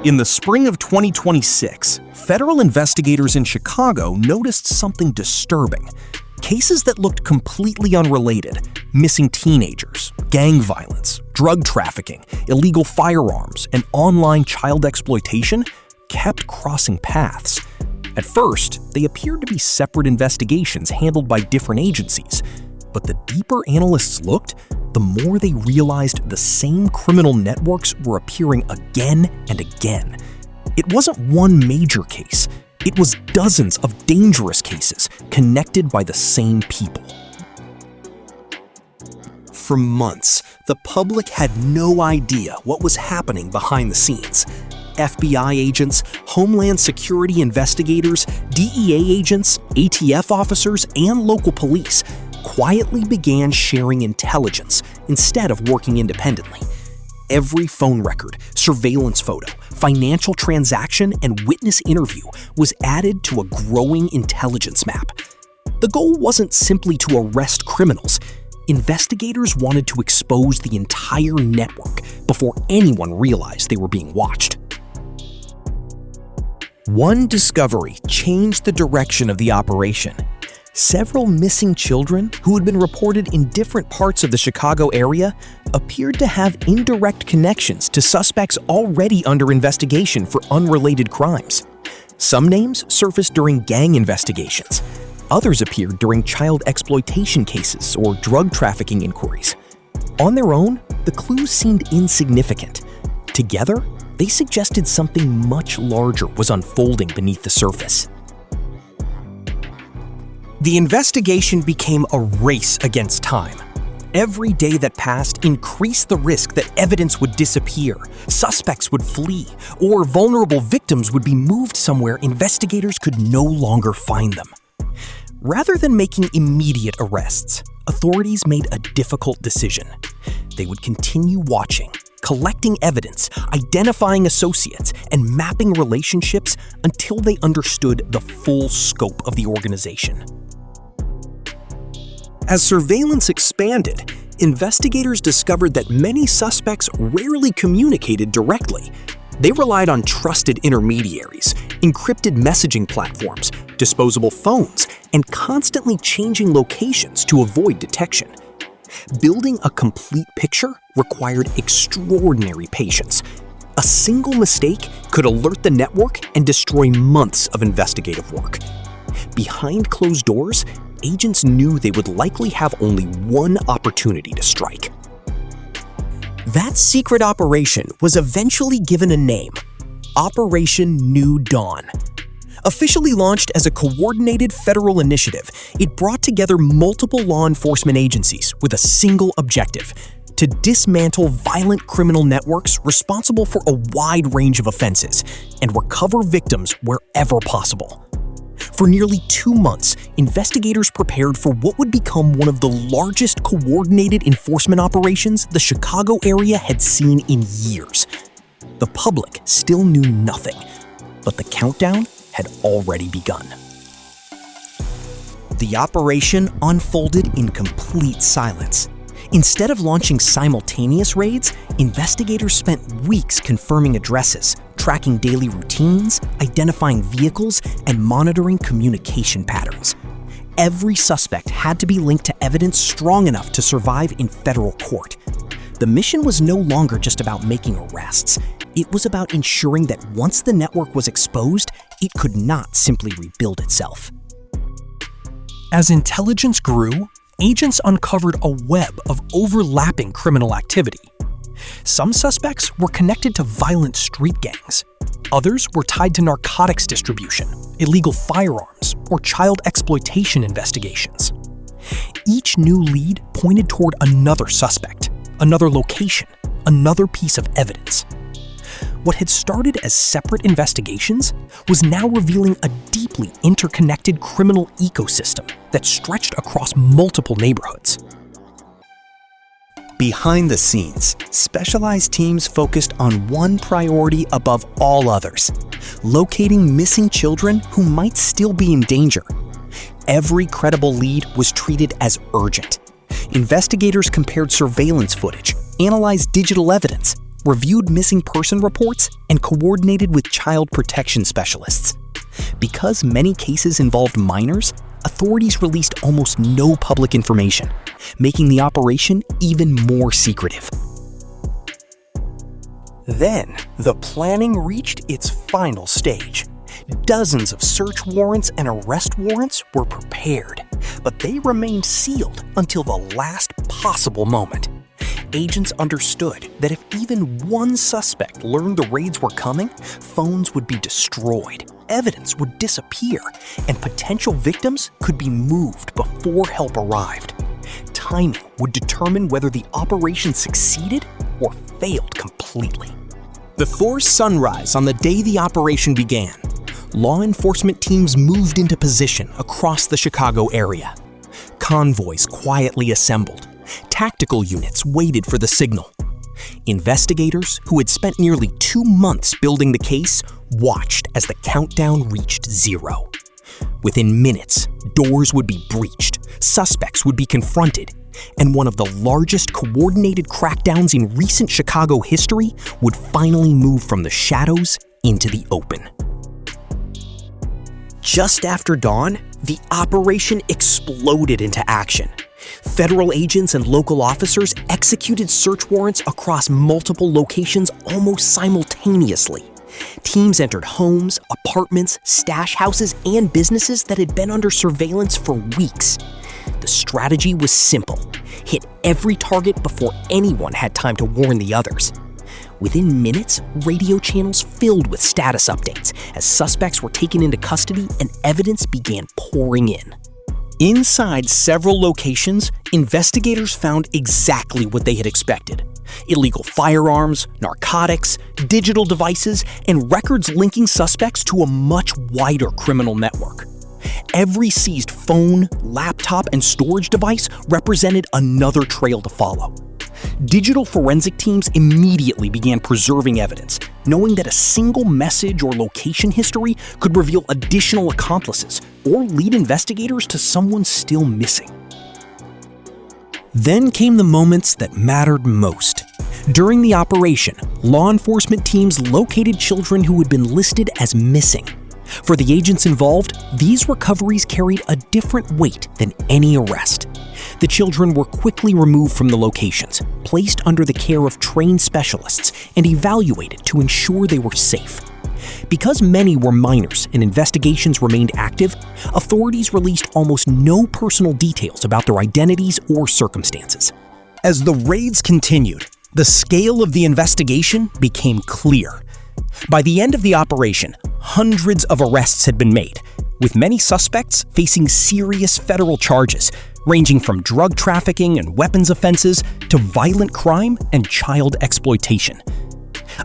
In the spring of 2026, federal investigators in Chicago noticed something disturbing. Cases that looked completely unrelated, missing teenagers, gang violence, drug trafficking, illegal firearms, and online child exploitation, kept crossing paths. At first, they appeared to be separate investigations handled by different agencies. But the deeper analysts looked, the more they realized the same criminal networks were appearing again and again. It wasn't one major case. It was dozens of dangerous cases connected by the same people. For months, the public had no idea what was happening behind the scenes. FBI agents, Homeland Security investigators, DEA agents, ATF officers, and local police quietly began sharing intelligence instead of working independently. Every phone record, surveillance photo, financial transaction, and witness interview was added to a growing intelligence map. The goal wasn't simply to arrest criminals. Investigators wanted to expose the entire network before anyone realized they were being watched. One discovery changed the direction of the operation. Several missing children who had been reported in different parts of the Chicago area appeared to have indirect connections to suspects already under investigation for unrelated crimes. Some names surfaced during gang investigations. Others appeared during child exploitation cases or drug trafficking inquiries. On their own, the clues seemed insignificant. Together, they suggested something much larger was unfolding beneath the surface. The investigation became a race against time. Every day that passed increased the risk that evidence would disappear, suspects would flee, or vulnerable victims would be moved somewhere investigators could no longer find them. Rather than making immediate arrests, authorities made a difficult decision. They would continue watching, collecting evidence, identifying associates, and mapping relationships until they understood the full scope of the organization. As surveillance expanded, investigators discovered that many suspects rarely communicated directly. They relied on trusted intermediaries, encrypted messaging platforms, disposable phones, and constantly changing locations to avoid detection. Building a complete picture required extraordinary patience. A single mistake could alert the network and destroy months of investigative work. Behind closed doors, agents knew they would likely have only one opportunity to strike. That secret operation was eventually given a name: Operation New Dawn. Officially launched as a coordinated federal initiative, it brought together multiple law enforcement agencies with a single objective: to dismantle violent criminal networks responsible for a wide range of offenses and recover victims wherever possible. For nearly 2 months, investigators prepared for what would become one of the largest coordinated enforcement operations the Chicago area had seen in years. The public still knew nothing, but the countdown had already begun. The operation unfolded in complete silence. Instead of launching simultaneous raids, investigators spent weeks confirming addresses, tracking daily routines, identifying vehicles, and monitoring communication patterns. Every suspect had to be linked to evidence strong enough to survive in federal court. The mission was no longer just about making arrests. It was about ensuring that once the network was exposed, it could not simply rebuild itself. As intelligence grew, agents uncovered a web of overlapping criminal activity. Some suspects were connected to violent street gangs. Others were tied to narcotics distribution, illegal firearms, or child exploitation investigations. Each new lead pointed toward another suspect, another location, another piece of evidence. What had started as separate investigations was now revealing a deeply interconnected criminal ecosystem that stretched across multiple neighborhoods. Behind the scenes, specialized teams focused on one priority above all others: locating missing children who might still be in danger. Every credible lead was treated as urgent. Investigators compared surveillance footage, analyzed digital evidence, reviewed missing person reports, and coordinated with child protection specialists. Because many cases involved minors, authorities released almost no public information, making the operation even more secretive. Then, the planning reached its final stage. Dozens of search warrants and arrest warrants were prepared, but they remained sealed until the last possible moment. Agents understood that if even one suspect learned the raids were coming, phones would be destroyed, evidence would disappear, and potential victims could be moved before help arrived. Timing would determine whether the operation succeeded or failed completely. Before sunrise on the day the operation began, law enforcement teams moved into position across the Chicago area. Convoys quietly assembled. Tactical units waited for the signal. Investigators, who had spent nearly 2 months building the case, watched as the countdown reached 0. Within minutes, doors would be breached, suspects would be confronted, and one of the largest coordinated crackdowns in recent Chicago history would finally move from the shadows into the open. Just after dawn, the operation exploded into action. Federal agents and local officers executed search warrants across multiple locations almost simultaneously. Teams entered homes, apartments, stash houses, and businesses that had been under surveillance for weeks. The strategy was simple: hit every target before anyone had time to warn the others. Within minutes, radio channels filled with status updates as suspects were taken into custody and evidence began pouring in. Inside several locations, investigators found exactly what they had expected: illegal firearms, narcotics, digital devices, and records linking suspects to a much wider criminal network. Every seized phone, laptop, and storage device represented another trail to follow. Digital forensic teams immediately began preserving evidence, knowing that a single message or location history could reveal additional accomplices or lead investigators to someone still missing. Then came the moments that mattered most. During the operation, law enforcement teams located children who had been listed as missing. For the agents involved, these recoveries carried a different weight than any arrest. The children were quickly removed from the locations, placed under the care of trained specialists, and evaluated to ensure they were safe. Because many were minors and investigations remained active, authorities released almost no personal details about their identities or circumstances. As the raids continued, the scale of the investigation became clear. By the end of the operation, hundreds of arrests had been made, with many suspects facing serious federal charges, ranging from drug trafficking and weapons offenses to violent crime and child exploitation.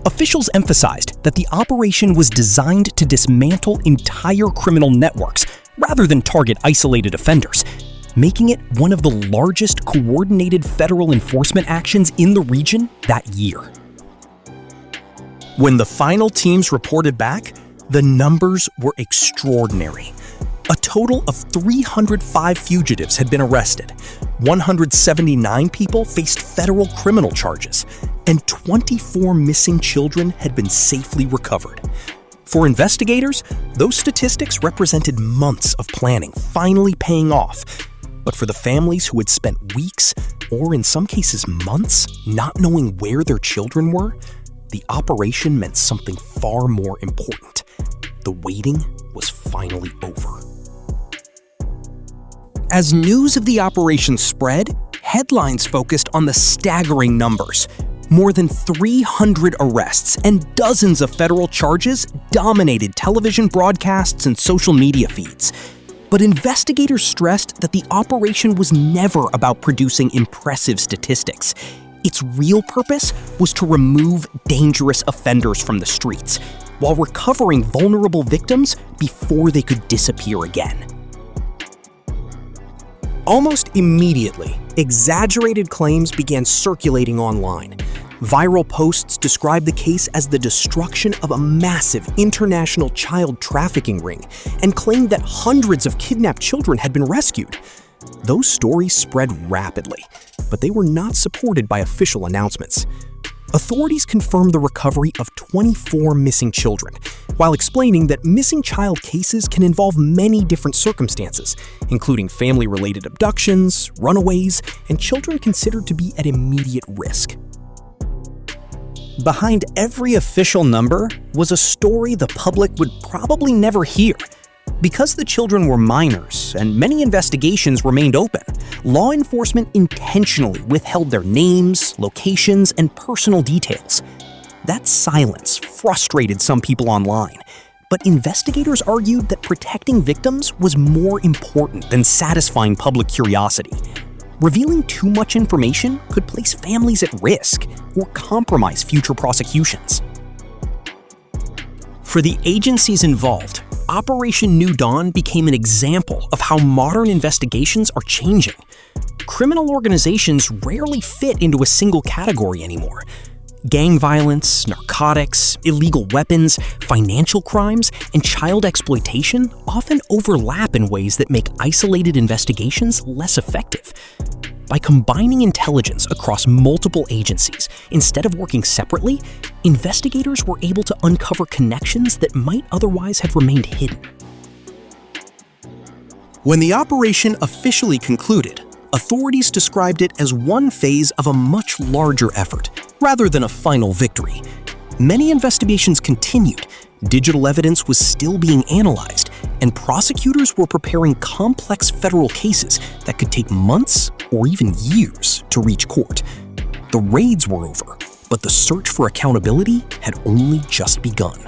Officials emphasized that the operation was designed to dismantle entire criminal networks rather than target isolated offenders, making it one of the largest coordinated federal enforcement actions in the region that year. When the final teams reported back, the numbers were extraordinary. A total of 305 fugitives had been arrested, 179 people faced federal criminal charges, and 24 missing children had been safely recovered. For investigators, those statistics represented months of planning finally paying off. But for the families who had spent weeks, or in some cases months, not knowing where their children were, the operation meant something far more important. The waiting was finally over. As news of the operation spread, headlines focused on the staggering numbers. More than 300 arrests and dozens of federal charges dominated television broadcasts and social media feeds. But investigators stressed that the operation was never about producing impressive statistics. Its real purpose was to remove dangerous offenders from the streets, while recovering vulnerable victims before they could disappear again. Almost immediately, exaggerated claims began circulating online. Viral posts described the case as the destruction of a massive international child trafficking ring and claimed that hundreds of kidnapped children had been rescued. Those stories spread rapidly, but they were not supported by official announcements. authorities confirmed the recovery of 24 missing children, while explaining that missing child cases can involve many different circumstances, including family-related abductions, runaways, and children considered to be at immediate risk. Behind every official number was a story the public would probably never hear. Because the children were minors and many investigations remained open, law enforcement intentionally withheld their names, locations, and personal details. That silence frustrated some people online, but investigators argued that protecting victims was more important than satisfying public curiosity. Revealing too much information could place families at risk or compromise future prosecutions. For the agencies involved, Operation New Dawn became an example of how modern investigations are changing. Criminal organizations rarely fit into a single category anymore. Gang violence, narcotics, illegal weapons, financial crimes, and child exploitation often overlap in ways that make isolated investigations less effective. By combining intelligence across multiple agencies instead of working separately, investigators were able to uncover connections that might otherwise have remained hidden. When the operation officially concluded, authorities described it as one phase of a much larger effort, rather than a final victory. Many investigations continued, digital evidence was still being analyzed, and prosecutors were preparing complex federal cases that could take months or even years to reach court. The raids were over, but the search for accountability had only just begun.